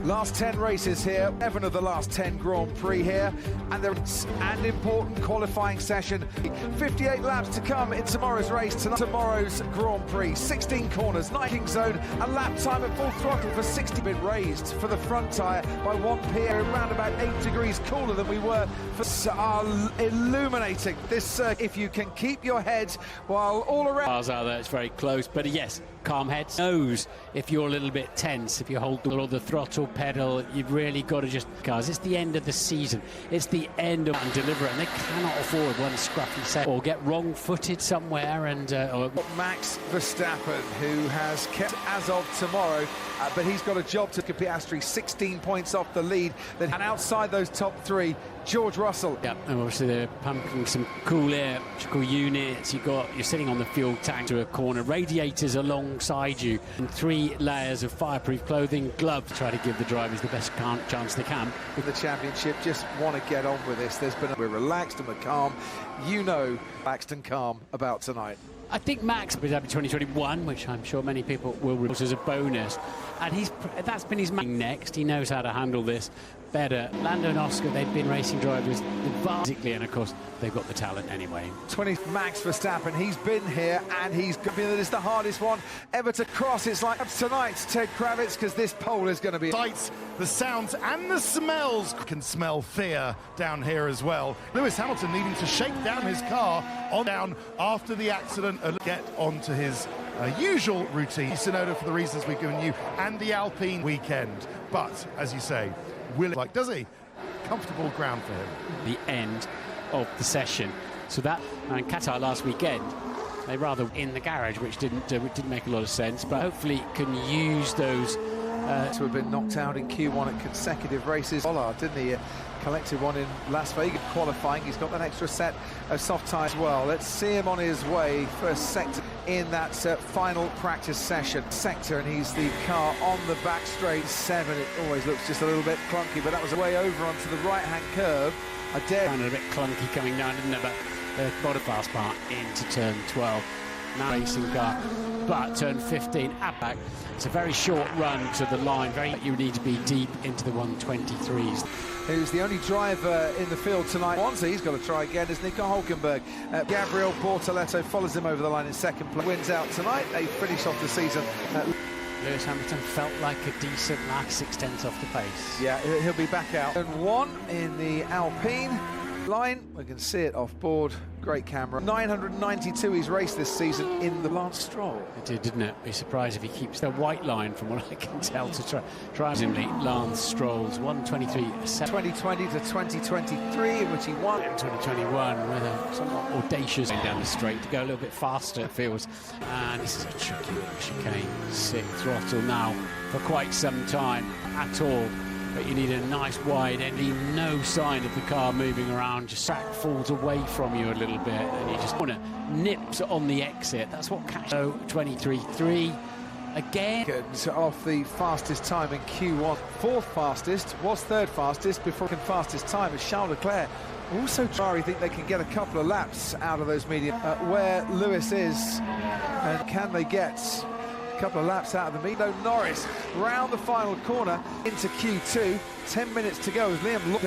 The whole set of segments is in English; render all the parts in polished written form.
Last 10 races here, 11 of the last 10 Grand Prix here, and there's an important qualifying session. 58 laps to come in tomorrow's race, tomorrow's Grand Prix. 16 corners, 19 zone, a lap time at full throttle for 60. Been raised for the front tyre by 1 p.m. around about 8 degrees cooler than we were for illuminating this circuit. If you can keep your head while all around. Cars out there, it's very close, but yes, calm head. Knows if you're a little bit tense, if you hold the throttle pedal, you've really got to just. Cars, it's the end of the season. It's the end of and deliver, and they cannot afford one scruffy set or get wrong-footed somewhere. And Max Verstappen, who has kept as of tomorrow, but he's got a job to Piastri, 16 points off the lead, and outside those top 3, George Russell. Yeah, and obviously they're pumping some cool air, cool units. You're sitting on the fuel tank to a corner, radiators alongside you, and 3 layers of fireproof clothing, gloves. Try to give the drivers the best chance they can. With the championship, just want to get on with this. We're relaxed and we're calm. You know, relaxed and calm about tonight. I think Max was Dhabi 2021, which I'm sure many people will remember as a bonus, and that's been his main next. He knows how to handle this better. Lando and Oscar, they've been racing drivers physically, and of course they've got the talent anyway. 20th Max Verstappen, he's been here and he's going to be the hardest one ever to cross. It's like tonight, Ted Kravitz, because this pole is going to be sights, the sounds and the smells. Can smell fear down here as well. Lewis Hamilton needing to shake down his car on down after the accident and get onto his usual routine. Sonoda for the reasons we've given you, and the Alpine weekend. But as you say, does he? Comfortable ground for him. The end of the session. So that and Qatar last weekend, they rather in the garage, which didn't make a lot of sense. But hopefully can use those to have been knocked out in Q1 at consecutive races. Pollard, didn't he? Collected one in Las Vegas qualifying. He's got that extra set of soft tyres as well. Let's see him on his way first sector in that final practice session sector, and he's the car on the back straight 7. It always looks just a little bit clunky, but that was way over onto the right-hand curve. Found it a bit clunky coming down, didn't it? But the bottom fast part into turn 12. Now racing car, but turn 15 up back. It's a very short run to the line. You need to be deep into the 123s. Who's the only driver in the field tonight? So he's got to try again, is Nico Hülkenberg. Gabriel Bortoleto follows him over the line in second place. Wins out tonight. They finish off the season. Lewis Hamilton felt like a decent last 6/10 off the pace. Yeah, he'll be back out. And 1 in the Alpine line. We can see it off board. Great camera. 992 he's raced this season in the Lance Stroll. It did, didn't it? Be surprised if he keeps the white line, from what I can tell, to try presumably Lance Stroll's 123. 2020 to 2023, in which he won. In 2021 with a somewhat audacious down the straight to go a little bit faster, it feels. And this is a tricky chicane. 6 throttle now for quite some time at all. But you need a nice wide ending, no sign of the car moving around. Just track falls away from you a little bit, and you just want to nips on the exit. That's what catches. So 23.3 again. Off the fastest time in Q1. 4th fastest, was 3rd fastest before fastest time is Charles Leclerc. Also, Ferrari think they can get a couple of laps out of those medium where Lewis is, and can they get couple of laps out of the meet. Norris round the final corner into Q2. 10 minutes to go as Liam looked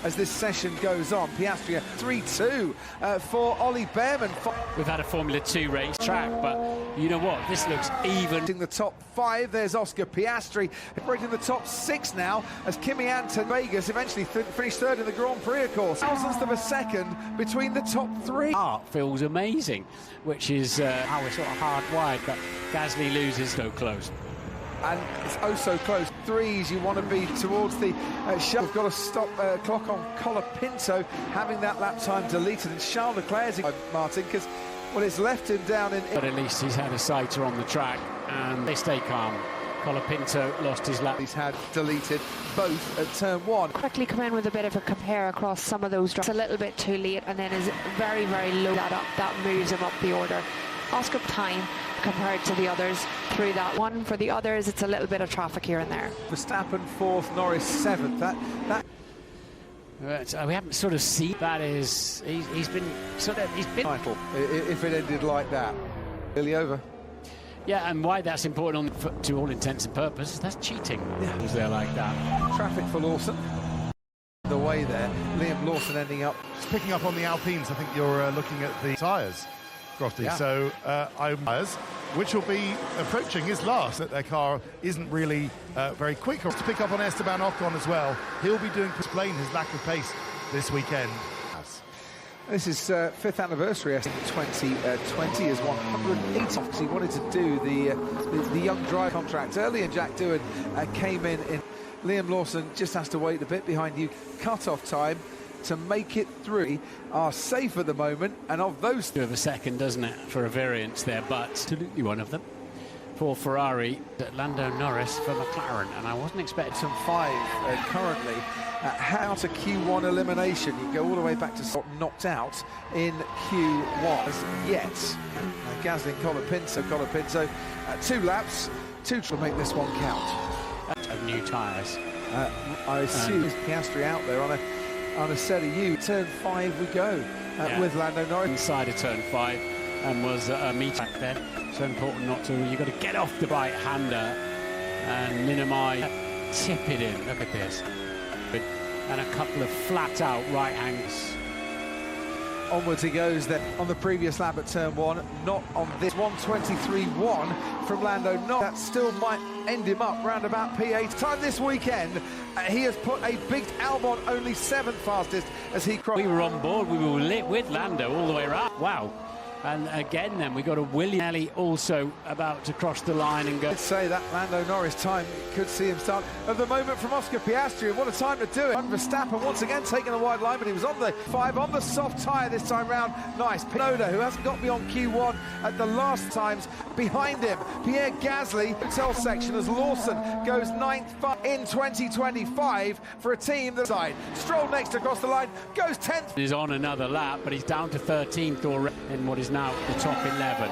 as this session goes on. Piastri 3-2 for Ollie Behrman. We've had a Formula 2 race track, but you know what? This looks even. In the top 5, there's Oscar Piastri breaking the top 6 now as Kimi Anton Vegas eventually finished 3rd in the Grand Prix, of course. Thousandths of a second between the top 3. Art feels amazing, which is how we're sort of hardwired, but Gasly loses so close. And it's oh so close. 3s, you want to be towards the shell. We've got to stop clock on Colapinto having that lap time deleted. And Charles Leclerc's Martin, because well, it's left him down in. But at least he's had a sighter on the track, and they stay calm. Colapinto lost his lap. He's had deleted both at turn 1. Quickly come in with a bit of a compare across some of those drops. It's a little bit too late, and then is very, very low. That moves him up the order. Oscar time compared to the others through that one. For the others, it's a little bit of traffic here and there. Verstappen 4th, Norris 7th. We haven't sort of seen that. He's been title if it ended like that. Nearly over. Yeah, and why that's important to all intents and purposes, that's cheating. Yeah. Who's there like that? Traffic for Lawson. The way there, Liam Lawson ending up. Just picking up on the Alpines, I think you're looking at the tyres, Crofty. Yeah. So, tyres, which will be approaching his last, that their car isn't really very quick. To pick up on Esteban Ocon as well. He'll be doing to explain his lack of pace this weekend. This is 5th anniversary. 2020 is 180. He wanted to do the young driver contract early, and Jack Doohan came in. Liam Lawson just has to wait a bit behind you. Cut-off time to make it through are safe at the moment, and of those... Of a second, doesn't it, for a variance there, but absolutely one of them. For Ferrari, Lando Norris for McLaren, and I wasn't expecting some 5 currently. How to Q1 elimination. You go all the way back to knocked out in Q1 as yet. Gasly and Colapinto, 2 laps, 2 to make this one count. Of new tyres. I assume Piastri out there on a set of U. Turn 5 we go with Lando Norris. Inside of turn 5 and was a meet back there. So important not to, you've got to get off the right-hander and minimise, tip it in. Look at this. And a couple of flat-out right hangs. Onwards he goes then on the previous lap at turn 1, not on this 1:23.1 from Lando Norris. That still might end him up round about P8. Time this weekend, he has put a big Albon only 7th fastest as he crossed. We were on board, we were lit with Lando all the way around. Wow. And again then we got a William Ellie also about to cross the line and go. I'd say that Lando Norris time could see him start at the moment from Oscar Piastri, and what a time to do it. Verstappen once again taking a wide line, but he was on the 5 on the soft tyre this time round. Nice. Pinoda, who hasn't got beyond Q1 at the last times, behind him Pierre Gasly, hotel section as Lawson goes 9th in 2025 for a team that side. Stroll next across the line, goes 10th. He's on another lap, but he's down to 13th already in what is now the top 11.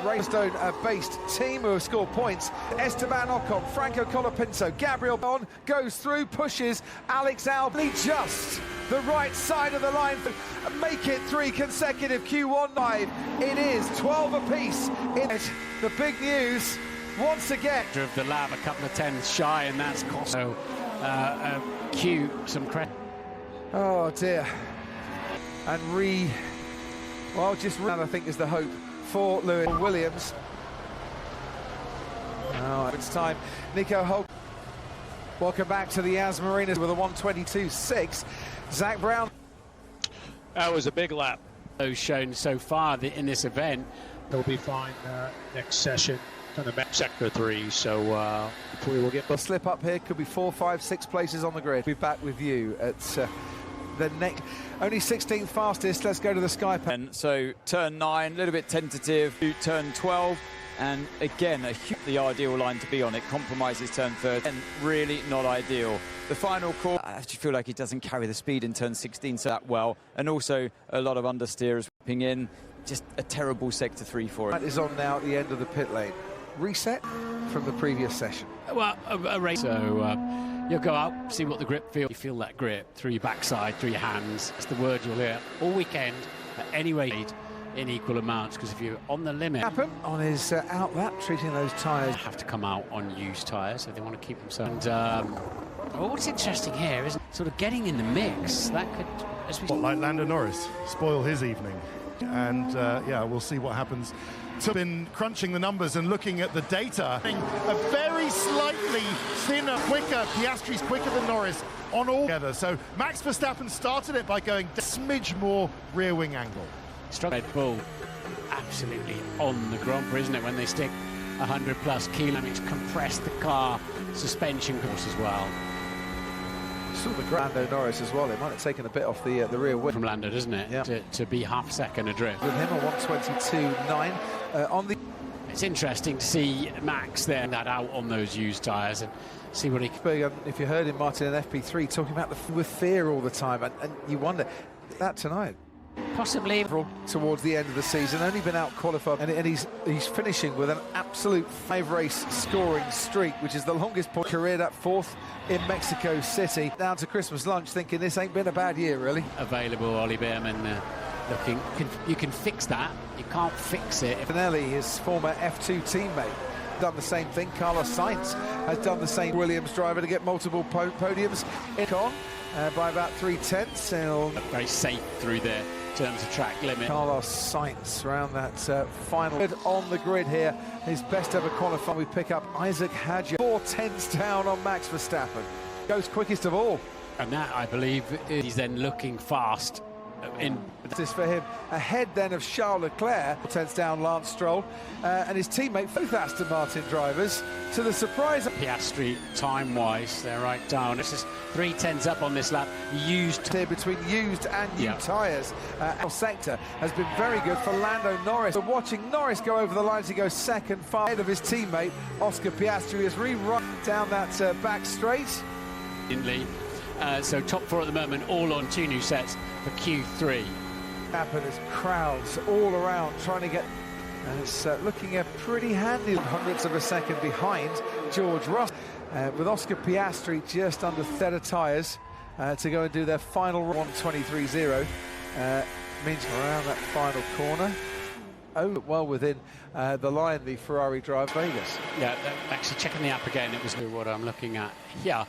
Railstone-based team who have scored points. Esteban Ocon, Franco Colapinto, Gabriel Bon goes through, pushes Alex Albon just the right side of the line. Make it 3 consecutive Q1 5. It is 12 apiece. In it, the big news once again. Of the lap, a couple of tenths shy, and that's cost. So Q some credit. Oh dear. And well, just I think is the hope for Lewis Williams. Oh, it's time. Nico Hulk. Welcome back to the Yas Marinas with a 1:22.6. Zach Brown. That was a big lap. Those shown so far in this event. He'll be fine next session. Kind of sector 3, so hopefully we'll get. The slip up here could be 4, 5, 6 places on the grid. We'll be back with you at the next. Only 16th fastest. Let's go to the Sky Pen. So turn 9, a little bit tentative. Turn 12, and again the ideal line to be on. It compromises turn 13, and really not ideal. The final call, I actually feel like he doesn't carry the speed in turn 16 so that well, and also a lot of understeers whipping in. Just a terrible sector 3 for him. That is on now at the end of the pit lane. Reset from the previous session. Well, a race. So you'll go out, see what the grip feels. You feel that grip through your backside, through your hands. It's the word you'll hear all weekend at any rate in equal amounts, because if you're on the limit. Happen on his out lap, treating those tyres. Have to come out on used tyres, so they want to keep them so. And well, what's interesting here is sort of getting in the mix. That could, as we like Lando Norris, spoil his evening. And yeah, we'll see what happens. So been crunching the numbers and looking at the data. A very slightly thinner, quicker, Piastri's quicker than Norris on all together. So Max Verstappen started it by going a smidge more rear wing angle. Red Bull absolutely on the Grand Prix, isn't it, when they stick 100+ kilometers, compress the car, suspension course as well. Saw the Lando Norris as well. It might have taken a bit off the rear wing from Lando, doesn't it? Yeah. To be half second adrift. With him a 1:22.9 on the. It's interesting to see Max there that out on those used tyres and see what he. If you heard him, Martin, in FP3 talking about with fear all the time, and you wonder that tonight. Possibly towards the end of the season, only been out qualified, and he's finishing with an absolute 5-race scoring streak, which is the longest point career at 4th in Mexico City. Down to Christmas lunch, thinking this ain't been a bad year, really. Available, Ollie Behrman looking. You can fix that. You can't fix it. Antonelli, his former F2 teammate, done the same thing. Carlos Sainz has done the same. Williams driver to get multiple podiums in by about 3/10. He'll very safe through there in terms of track limit. Carlos Sainz around that final on the grid here. His best ever qualifying. We pick up Isaac Hadja. 4/10 down on Max Verstappen. Goes quickest of all. And that, I believe, he's then looking fast. This for him ahead then of Charles Leclerc. 10 down Lance Stroll and his teammate, both Aston Martin drivers, to the surprise of Piastri. Time-wise, they're right down. This is 3/10 up on this lap. Used here between used and new tyres. Our sector has been very good for Lando Norris. We're watching Norris go over the lines. He goes second, far ahead of his teammate Oscar Piastri as rerun down that back straight. So top four at the moment, all on 2 new sets for Q3. Happen as crowds all around trying to get, and it's looking pretty handy. Hundredths of a second behind George Russell, with Oscar Piastri just under set of tyres to go and do their final 1:23.0. Means around that final corner. Oh, well within the line, the Ferrari drive Vegas. Yeah, actually checking the app again, it was what I'm looking at. Yeah,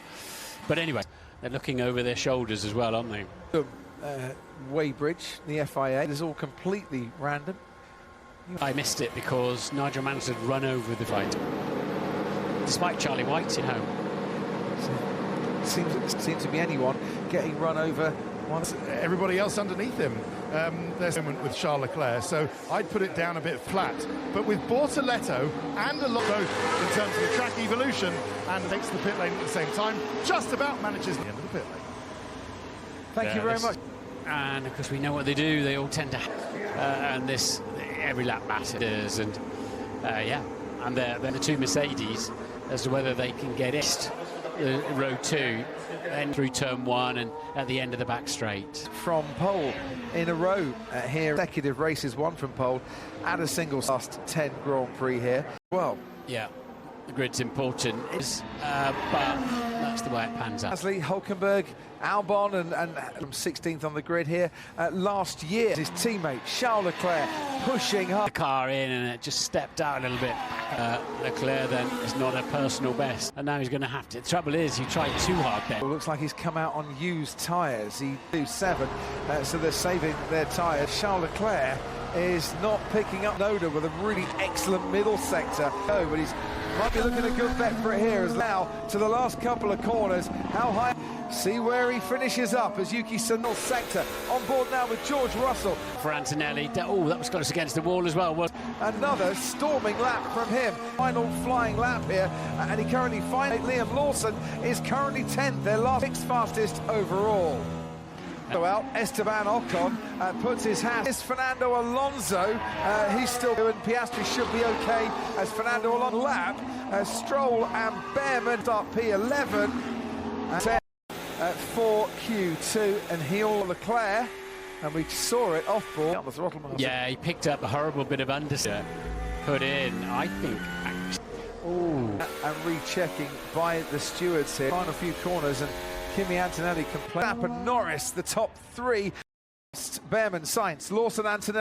but anyway, they're looking over their shoulders as well, aren't they? Weybridge, the FIA, is all completely random. I missed it because Nigel Mansell had run over the fight, despite Charlie White's in home. Seems to be anyone getting run over. Once everybody else underneath him. There's a moment with Charles Leclerc, so I'd put it down a bit flat. But with Bortoletto and Alonso in terms of the track evolution, and takes the pit lane at the same time, just about manages the end of the pit lane. Thank you very much. And of course we know what they do. They all tend to, and this every lap matters. And and then the 2 Mercedes as to whether they can get it. Row 2, then through turn 1 and at the end of the back straight. From pole in a row here, consecutive races, 1 from pole at a single last 10 Grand Prix here. Well, yeah, the grid's important, but that's the way it pans out. Gasly, Hulkenberg, Albon and from 16th on the grid here. Last year, his teammate Charles Leclerc pushing hard. The car in and it just stepped out a little bit. Leclerc then is not a personal best, and now he's going to have to. The trouble is, he tried too hard there. Well, looks like he's come out on used tyres. He do 7, so they're saving their tyres. Charles Leclerc is not picking up Noda with a really excellent middle sector. Oh, but he's might be looking a good bet for it here as now to the last couple of corners. How high? See where he finishes up as Yuki Tsunoda's sector on board now with George Russell. For Antonelli, oh, that was close against the wall as well. Another storming lap from him. Final flying lap here, and he currently finds Liam Lawson is currently 10th, their last 6th fastest overall. So out, Esteban Ocon puts his hand. Is Fernando Alonso, he's still doing. Piastri should be okay as Fernando Alonso lap. Stroll and Behrman start P11 for Q2, and heel Leclerc, and we saw it off board on the throttle. Yeah, he picked up a horrible bit of understeer, put in, I think. And rechecking by the stewards here. Final few corners, and Kimi Antonelli can play. And Norris, the top 3. Behrman, Sainz, Lawson, Antonelli.